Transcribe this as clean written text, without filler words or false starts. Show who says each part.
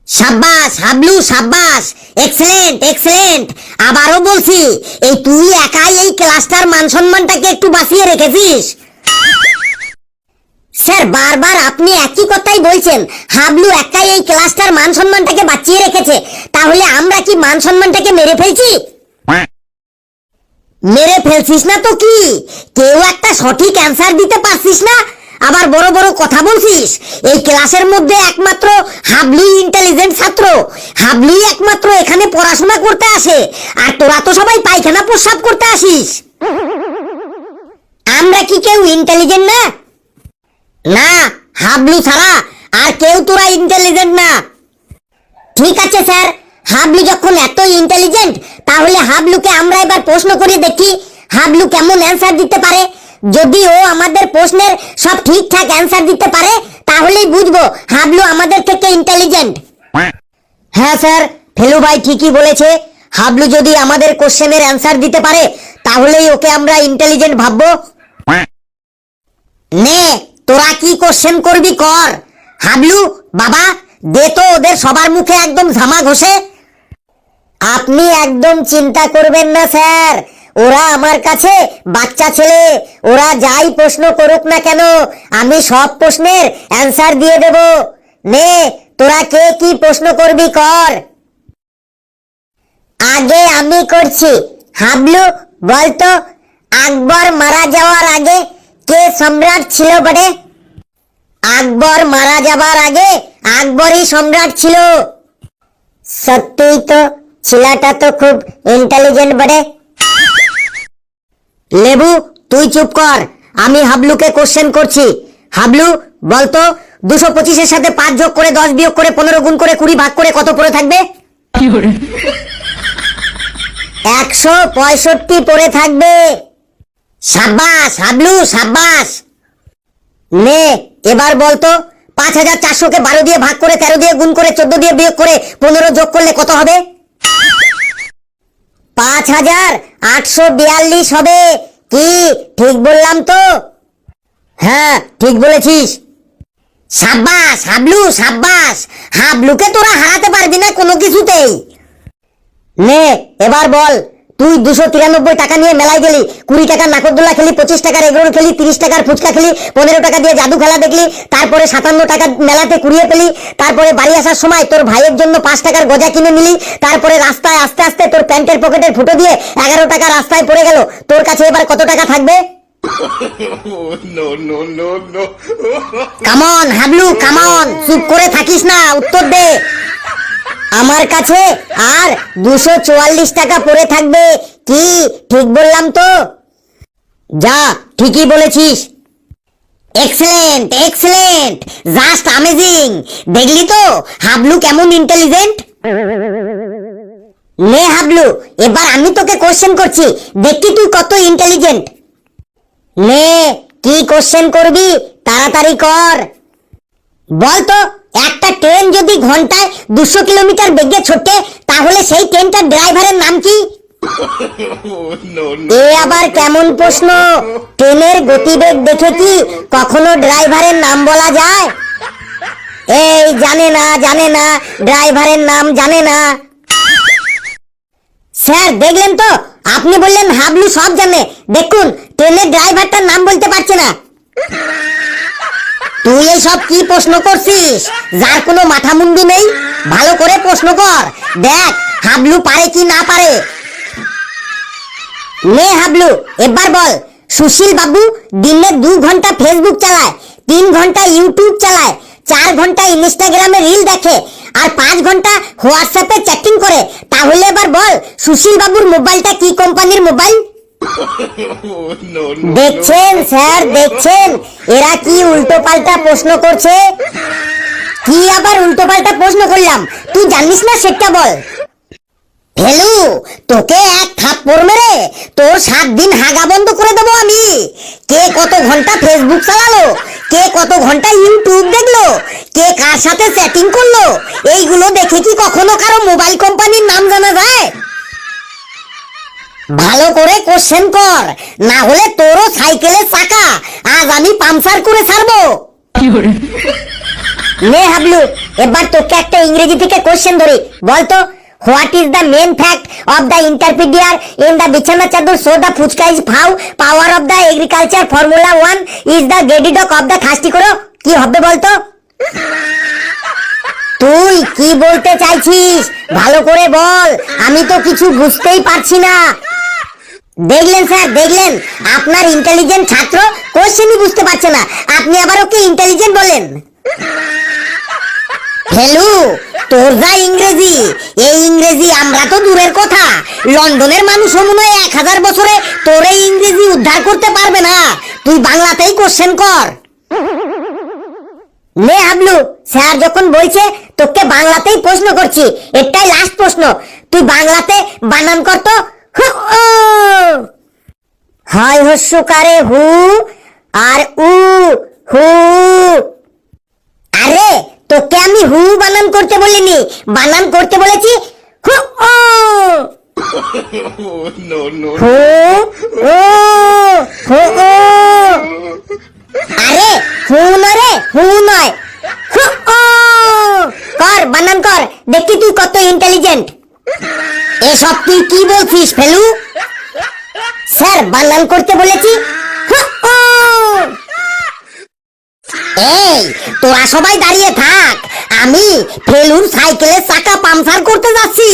Speaker 1: সাব্বাস হাবলু সাব্বাস, excellent excellent. আবারও বলছি, এই তুই একাই এই ক্লাসটার মান সম্মানটাকে একটু বাঁচিয়ে রেখেছিস। স্যার বারবার আপনি একই কথাই বলছেন, হাবলু একাই এই ক্লাসটার মান সম্মানটাকে বাঁচিয়ে রেখেছে। তাহলে আমরা কি মান সম্মানটাকে মেরে ফেলছি? মেরে ফেলছিস না তো কি, কেউ একটা সঠিক অ্যান্সার দিতে পারছিস না, আবার বড় বড় কথা বলছিস। এই ক্লাসের মধ্যে একমাত্র হাবলুই ইন্টেলিজেন্ট ছাত্র, হাবলুই একমাত্র এখানে পড়াশোনা করতে আসে, আর তোরা তো সবাই পায়খানা প্রস্রাব করতে আসিস। আমরা কি কেউ ইন্টেলিজেন্ট না? না, হাবলু ছাড়া আর কেউ তোরা ইন্টেলিজেন্ট না। ঠিক আছে স্যার, হাবলু যখন এত ইন্টেলিজেন্ট, তাহলে হাবলুকে আমরা এবার প্রশ্ন করে দেখি হাবলু কেমন অ্যান্সার দিতে পারে। যদি ও আমাদের প্রশ্নের সব ঠিকঠাক অ্যান্সার দিতে পারে, তাহলেই বুঝবো হাবলু আমাদের থেকে ইন্টেলিজেন্ট। হ্যাঁ স্যার, ফেলু ভাই ঠিকই বলেছে। হাবলু যদি আমাদের কোশ্চেনের অ্যান্সার দিতে পারে, তাহলেই ওকে আমরা ইন্টেলিজেন্ট ভাববো। নে, তোরা কি কোশ্চেন করবি কর। হাবলু বাবা, দে তো ওদের সবার মুখে একদম ঝামা ঘষে। আপনি একদম চিন্তা করবেন না স্যার, ওরা আমার কাছে বাচ্চা ছেলে, ওরা যাই প্রশ্ন করুক না কেন আমি সব প্রশ্নের অ্যান্সার দিয়ে দেব। নে, তোরা কে কি প্রশ্ন করবি কর। আগে আমি করছি। হাবলু বলতো, আকবর মারা যাওয়ার আগে কে সম্রাট ছিল বটে? আকবর মারা যাবার আগে আকবরই সম্রাট ছিল। সত্যিই তো, ছেলেটা তো খুব ইন্টেলিজেন্ট বটে। লেবু তুই চুপ কর, আমি হাবলুকে কোশ্চেন করছি। হাবলু বলতো, 225-এর সাথে 5 যোগ করে 10 বিয়োগ করে 15 গুণ করে 20 ভাগ করে কত পড়ে থাকবে? 165 পড়ে থাকবে। সাব্বাস হাবলু সাব্বাস। নে, এবার বলতো, 5400-কে 12 দিয়ে ভাগ করে 13 দিয়ে গুণ করে 14 দিয়ে বিয়োগ করে 15 যোগ করলে কত হবে? 5842 হবে। কি ঠিক বললাম তো? হ্যাঁ ঠিক বলেছিস। সাব্বাস হাবলু সাব্বাস, হাবলুকে তোরা হারাতে পারবি না কোনো কিছুতেই। নে, এবার বল, তুই 293 টাকা নিয়ে মেলায় গেলি, 20 টাকার নাকরদোলা খেলি, 25 টাকার এগরোল খেলি, 30 টাকার ফুচকা খেলি, 15 টাকা দিয়ে জাদু খেলা দেখলি, তারপরে 57 টাকা মেলাতে কুড়িয়ে পেলি, তারপরে বাড়ি আসার সময় তোর ভাইয়ের জন্য 5 টাকার গজা কিনে নিলি, তারপরে রাস্তায় আস্তে আস্তে তোর প্যান্টের পকেটের ফুটো দিয়ে 11 টাকা রাস্তায় পড়ে গেল। তোর কাছে এবার কত টাকা থাকবে? কামন হাবলু কামন, চুপ করে থাকিস না, উত্তর দে। আমার কাছে আর 244 টাকা পড়ে থাকবে। কি ঠিক বললাম তো? যা, ঠিকই বলেছিস। Excellent excellent, just amazing. দেখলি তো হাবলু কেমন ইন্টেলিজেন্ট। নে হাবলু, এবার আমি তোকে কোশ্চেন করছি, দেখি তুই কত ইন্টেলিজেন্ট। নে, কি কোশ্চেন করবি তাড়াতাড়ি কর। বলতো, একটা ট্রেন যদি ঘন্টায় 200 কিলোমিটার বেগে ছোটে, তাহলে সেই ট্রেনটার ড্রাইভারের নাম কি? এ আবার কেমন প্রশ্ন? ট্রেনের গতিবেগ দেখে কি কখনো ড্রাইভারের নাম বলা যায়? এই জানে না জানে না, ড্রাইভারের নাম জানে না। স্যার দেখলেন তো, আপনি বললেন হাবলু সব জানে, দেখুন ট্রেনের ড্রাইভারটার নাম বলতে পারছে না। তুই এইসব কি প্রশ্ন করছিস, যার কোনো মাথা মুন্ডু নেই? ভালো করে প্রশ্ন কর, দেখ হাবলু পারে কি না পারে। নে হাবলু, এবার বল, সুশীল বাবু দিনে 2 ঘন্টা ফেসবুক চালায়, 3 ঘন্টা ইউটিউব চালায়, 4 ঘন্টা ইনস্টাগ্রামে রিল দেখে, আর 5 ঘন্টা হোয়াটসঅ্যাপে চ্যাটিং করে। তাহলে এবার বল, সুশীল বাবুর মোবাইলটা কি কোম্পানির মোবাইল? দেখছেন স্যার, দেখছেন এরা কি উল্টো পাল্টা প্রশ্ন করছে। কি আবার উল্টো পাল্টা প্রশ্ন করলাম, তুই জানিস না সেটা বল। ফেলু, তোকে এক থাপ্পড় মেরে তোর 7 দিন হাগা বন্ধ করে দেবো আমি। কে কত ঘন্টা ফেসবুক চালালো, কে কত ঘন্টা ইউটিউব দেখলো, কে কার সাথে চ্যাটিং করলো, এইগুলো দেখে কি কখনো কারো মোবাইল কোম্পানির নাম জানা যায়? ভালো করে কোশ্চেন কর, না হলে তোরও সাইকেলের চাকা আজ আমি পাংচার করে ছাড়বো। নে হাবলু, এবার তোকে একটা ইংরেজি থেকে কোশ্চেন ধরি, বলতো what is the main fact of the ইন্টারপিডিয়ার ইন দ্য বিছানা চাদর সো দ্য ফুচকা ইজ ফাউ power of the agriculture formula 1 is the গেডিডক অফ দ্য খাস্টি করো। কি হবে বলতো? তুই কি বলতে চাইছিস ভালো করে বল, আমি তো কিছু বুঝতেই পারছি না। দেখলেন স্যার, দেখলেন আপনার ইন্টেলিজেন্ট ছাত্র কোশ্চেনই বুঝতে পারছে না, আপনি আবার ওকে ইন্টেলিজেন্ট বলেন। হেলু, তোর যা ইংরেজি, এই ইংরেজি আমরা তো দূরের কথা, লন্ডনের মানুষও মনে হয় 1000 বছরে তোর এই ইংরেজি উদ্ধার করতে পারবে না। তুই বাংলাতেই কোশ্চেন কর। নে হাবলু, স্যার যখন বলছে তোকে বাংলাতেই প্রশ্ন করছি, এটাই লাস্ট প্রশ্ন, তুই বাংলাতে বানান কর তো। হয় হস্যকারে হু আর উ হু। আরে তোকে আমি হু বানান করতে বলিনি, বানান করতে বলেছি হু ও।
Speaker 2: No, no.
Speaker 1: হু ও হু ও। আরে হু নয় রে, হু নয়, হু ও। কর, বানান কর, দেখি তুই কত ইন্টেলিজেন্ট। এসব তুই কি বলছিস ফেলু? স্যার বানান করতে বলেছি হু ও। এই তোরা সবাই দাঁড়িয়ে থাক, আমি ফেলুর সাইকেলের চাকা পাংচার করতে যাচ্ছি।